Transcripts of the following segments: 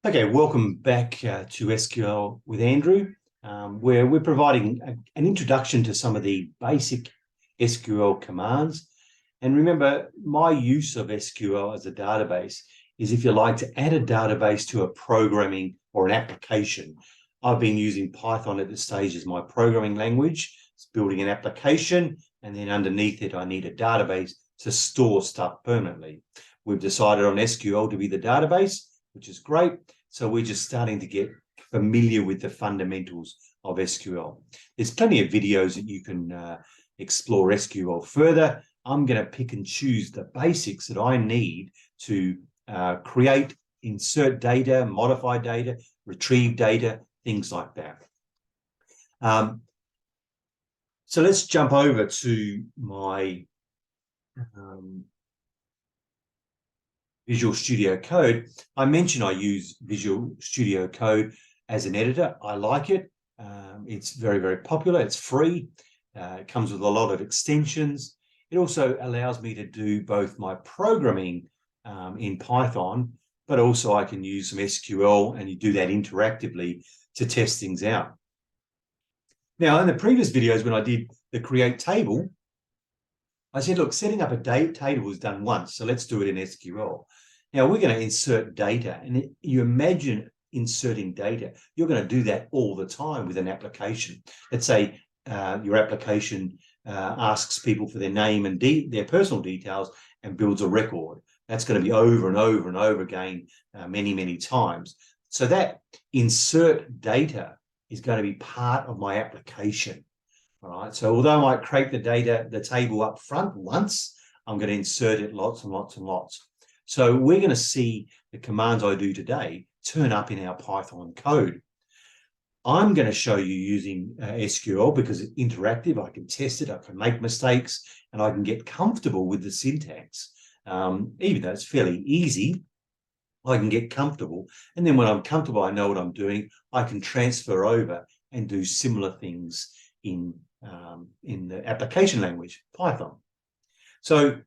Okay, welcome back to SQL with Andrew, where we're providing an introduction to some of the basic SQL commands. And remember, my use of SQL as a database is if you like to add a database to a programming or an application. I've been using Python at this stage as my programming language. It's building an application, and then underneath it, I need a database to store stuff permanently. We've decided on SQL to be the database, which is great. So we're just starting to get familiar with the fundamentals of SQL. There's plenty of videos that you can explore SQL further. I'm going to pick and choose the basics that I need to create, insert data, modify data, retrieve data, things like that. So let's jump over to my Visual Studio Code. I mentioned I use Visual Studio Code as an editor. I like it. It's very, very popular. It's free. It comes with a lot of extensions. It also allows me to do both my programming in Python, but also I can use some SQL, and you do that interactively to test things out. Now, in the previous videos, when I did the create table, I said, look, setting up a table is done once, so let's do it in SQL. Now, we're going to insert data, and you imagine inserting data. You're going to do that all the time with an application. Let's say your application asks people for their name and their personal details and builds a record. That's going to be over and over and over again many, many times. So that insert data is going to be part of my application. All right. So although I might create the table up front once, I'm going to insert it lots and lots and lots. So we're going to see the commands I do today turn up in our Python code. I'm going to show you using SQL because it's interactive. I can test it, I can make mistakes, and I can get comfortable with the syntax. Even though it's fairly easy, I can get comfortable. And then when I'm comfortable, I know what I'm doing, I can transfer over and do similar things in the application language, Python. So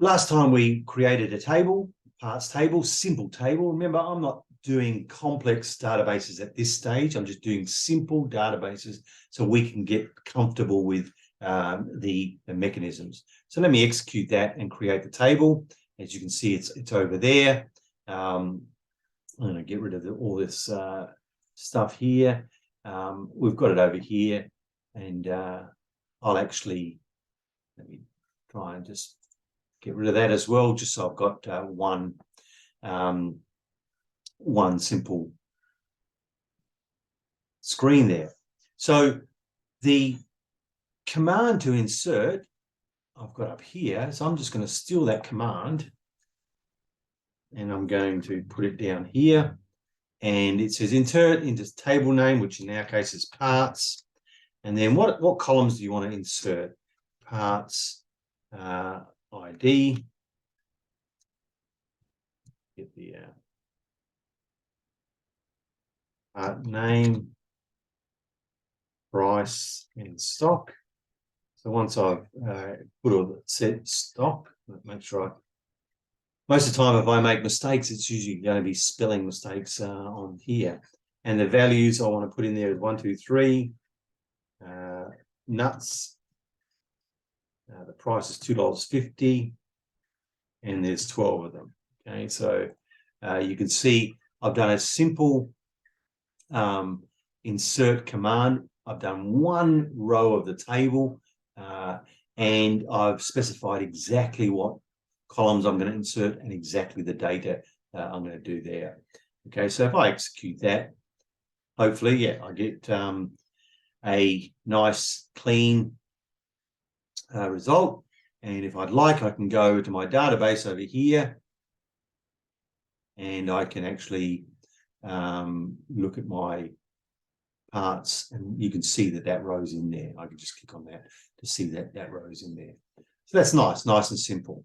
last time we created a table, parts table, simple table. Remember, I'm not doing complex databases at this stage. I'm just doing simple databases so we can get comfortable with the mechanisms. So let me execute that and create the table. As you can see, it's over there. I'm going to get rid of all this stuff here. We've got it over here, and I'll actually, let me try and just get rid of that as well, just so I've got one simple screen there. So the command to insert I've got up here, so I'm just going to steal that command, and I'm going to put it down here. And it says insert into table name, which in our case is parts. And then what columns do you want to insert? Parts ID. Get the part name, price, and stock. So once I've put all the set stock, make sure most of the time, if I make mistakes, it's usually going to be spelling mistakes on here. And the values I want to put in there is 1, 2, 3. Nuts. The price is $2.50. And there's 12 of them. Okay, so you can see I've done a simple insert command. I've done one row of the table, and I've specified exactly what columns I'm going to insert and exactly the data I'm going to do there. Okay, so if I execute that, hopefully, yeah, I get a nice, clean result. And if I'd like, I can go to my database over here, and I can actually look at my parts, and you can see that row's in there. I can just click on that to see that row's in there. So that's nice and simple.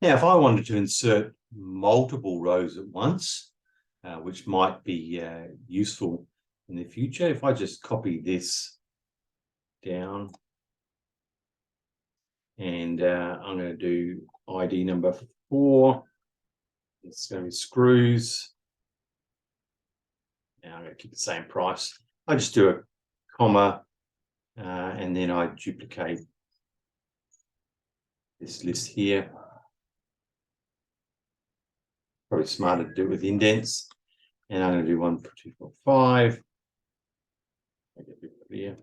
Now, if I wanted to insert multiple rows at once, which might be useful in the future, if I just copy this down And I'm going to do ID number 4. It's going to be screws. Now I'm going to keep the same price. I just do a comma, and then I duplicate this list here. Probably smarter to do it with indents. And I'm going to do 1, 2, 4, 5. I get it here.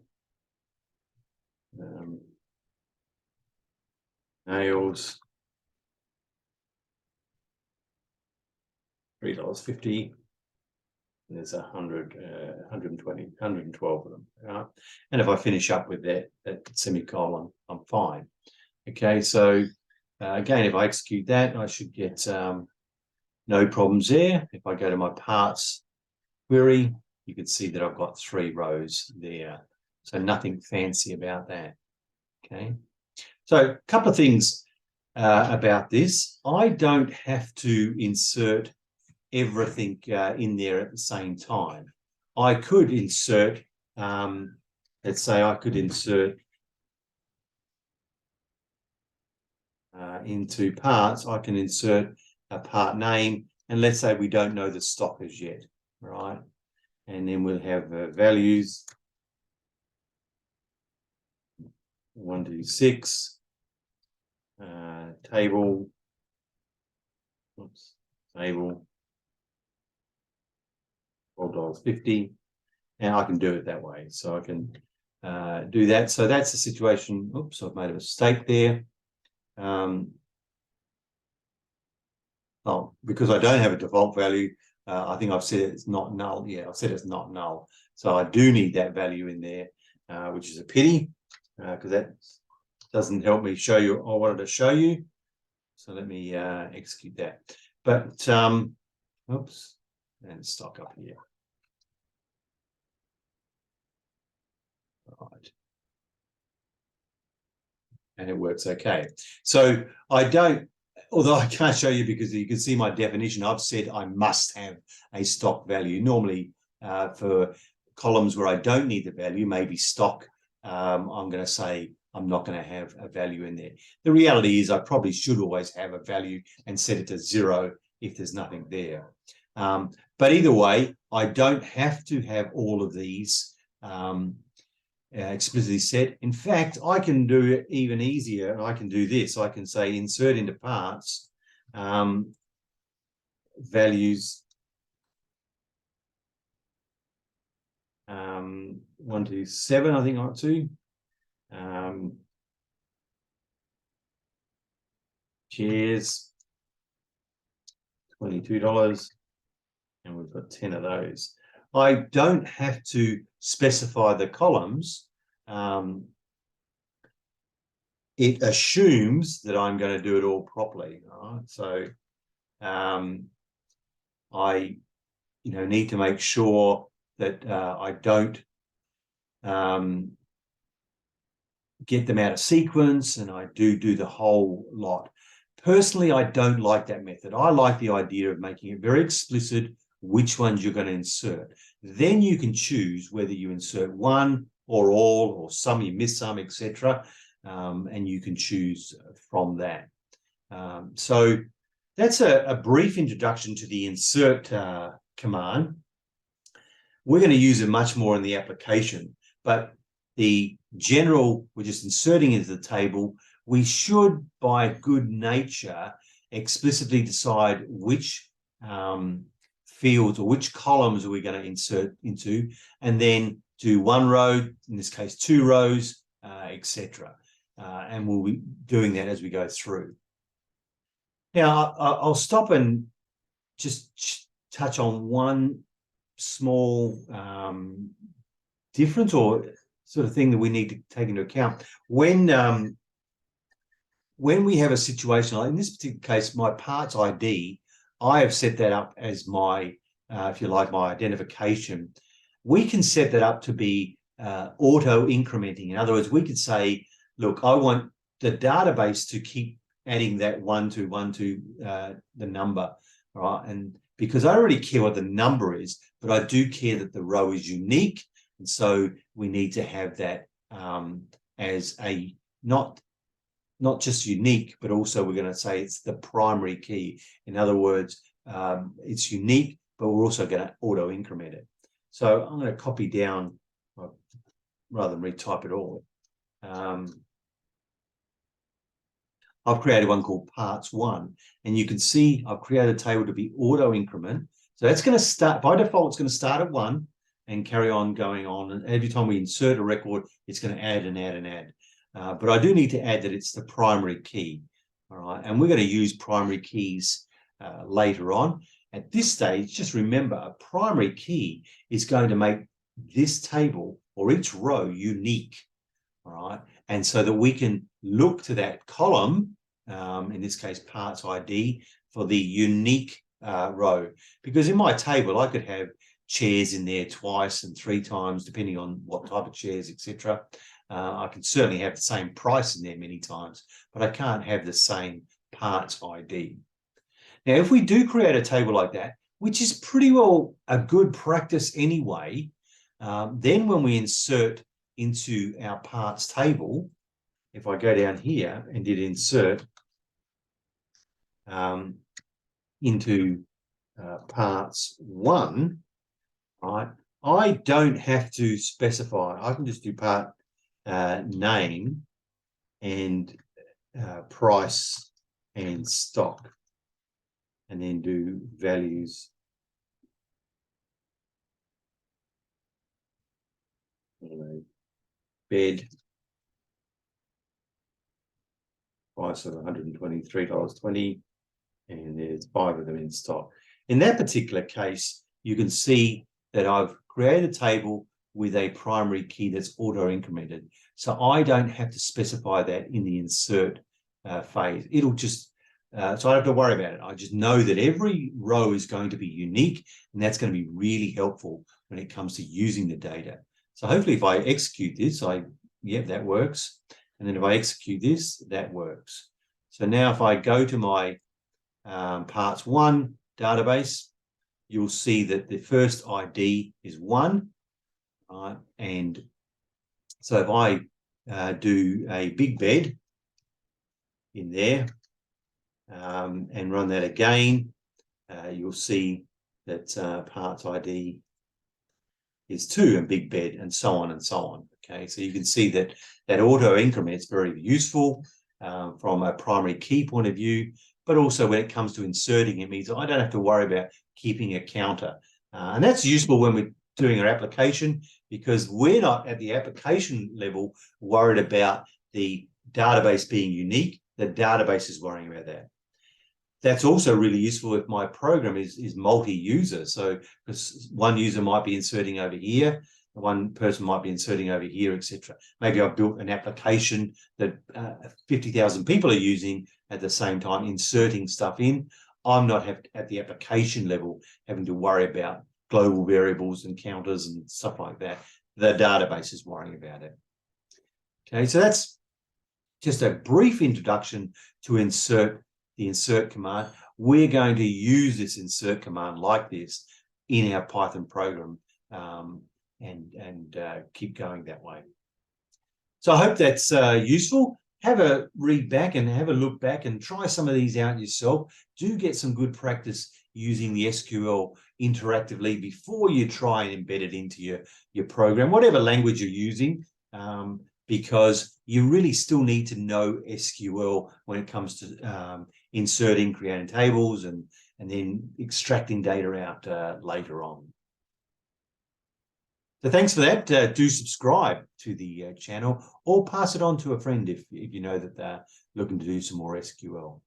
Nails. $3.50. There's 100, 120, 112 of them. Right? And if I finish up with that semicolon, I'm fine. Okay, so again, if I execute that, I should get no problems there. If I go to my parts query, you can see that I've got 3 rows there. So nothing fancy about that. Okay, so a couple of things about this. I don't have to insert everything in there at the same time. I could insert, let's say I could insert into parts, I can insert a part name, and let's say we don't know the stock as yet, right? And then we'll have values 1 to 6, table, table $12.50, and I can do it that way. So I can do that. So that's the situation. Oops, I've made a mistake there. Oh, because I don't have a default value, I think I've said it's not null. Yeah, I've said it's not null. So I do need that value in there, which is a pity, because that doesn't help me show you what I wanted to show you. So let me execute that. But, oops, and stock up here. Right. And it works okay. So I don't, although I can't show you because you can see my definition, I've said I must have a stock value. Normally for columns where I don't need the value, maybe stock, I'm going to say I'm not going to have a value in there. The reality is I probably should always have a value and set it to 0 if there's nothing there. But either way, I don't have to have all of these explicitly set. In fact, I can do it even easier. I can do this. I can say insert into parts, values 1 to 7, I think I ought to. Chairs, $22, and we've got 10 of those. I don't have to specify the columns. It assumes that I'm going to do it all properly. Right? So I need to make sure that I don't get them out of sequence, and I do the whole lot. Personally, I don't like that method. I like the idea of making it very explicit which ones you're going to insert. Then you can choose whether you insert one or all or some, you miss some, etc. And you can choose from that. So that's a brief introduction to the insert command. We're going to use it much more in the application, but the general, we're just inserting into the table. We should, by good nature, explicitly decide which fields or which columns are we going to insert into, and then do 1 row, in this case 2 rows, etc. And we'll be doing that as we go through. Now, I'll stop and just touch on one small difference or sort of thing that we need to take into account. When we have a situation, like in this particular case, my parts ID, I have set that up as my, if you like, my identification. We can set that up to be auto-incrementing. In other words, we could say, look, I want the database to keep adding that 1 to the number, right? And because I already care what the number is, but I do care that the row is unique. And so we need to have that as a, not not just unique, but also we're going to say it's the primary key. In other words, it's unique, but we're also going to auto increment it. So I'm going to copy down rather than retype it all. I've created one called parts 1, and you can see I've created a table to be auto increment. So that's going to start by default. It's going to start at 1 and carry on going on. And every time we insert a record, it's going to add and add and add. But I do need to add that it's the primary key. All right, and we're going to use primary keys later on. At this stage, just remember a primary key is going to make this table or each row unique. All right, and so that we can look to that column, in this case parts ID, for the unique row. Because in my table I could have chairs in there twice and 3 times depending on what type of chairs, etc. I can certainly have the same price in there many times, but I can't have the same parts ID. Now if we do create a table like that, which is pretty well a good practice anyway, then when we insert into our parts table, if I go down here and did insert into parts 1, right, I don't have to specify. I can just do part name and price and stock, and then do values. Bed price of $123.20, and there's 5 of them in stock. In that particular case, you can see that I've created a table with a primary key that's auto incremented. So I don't have to specify that in the insert phase. It'll just, so I don't have to worry about it. I just know that every row is going to be unique, and that's going to be really helpful when it comes to using the data. So hopefully if I execute this, yep, that works. And then if I execute this, that works. So now if I go to my parts 1 database, you'll see that the first ID is 1. And so if I do a big bed in there and run that again, you'll see that parts ID is 2 and big bed, and so on and so on. Okay, so you can see that auto increment is very useful from a primary key point of view, but also when it comes to inserting, it means I don't have to worry about keeping a counter. And that's useful when we're doing our application, because we're not at the application level worried about the database being unique. The database is worrying about that. That's also really useful if my program is multi-user. So because one user might be inserting over here, one person might be inserting over here, etc. Maybe I've built an application that 50,000 people are using at the same time, inserting stuff in. I'm not at the application level having to worry about global variables and counters and stuff like that. The database is worrying about it. Okay, so that's just a brief introduction to the insert command. We're going to use this insert command like this in our Python program and keep going that way. So I hope that's useful. Have a read back and have a look back and try some of these out yourself. Do get some good practice using the SQL interactively before you try and embed it into your program, whatever language you're using, because you really still need to know SQL when it comes to inserting, creating tables, and then extracting data out later on. So thanks for that. Do subscribe to the channel, or pass it on to a friend if you know that they're looking to do some more SQL.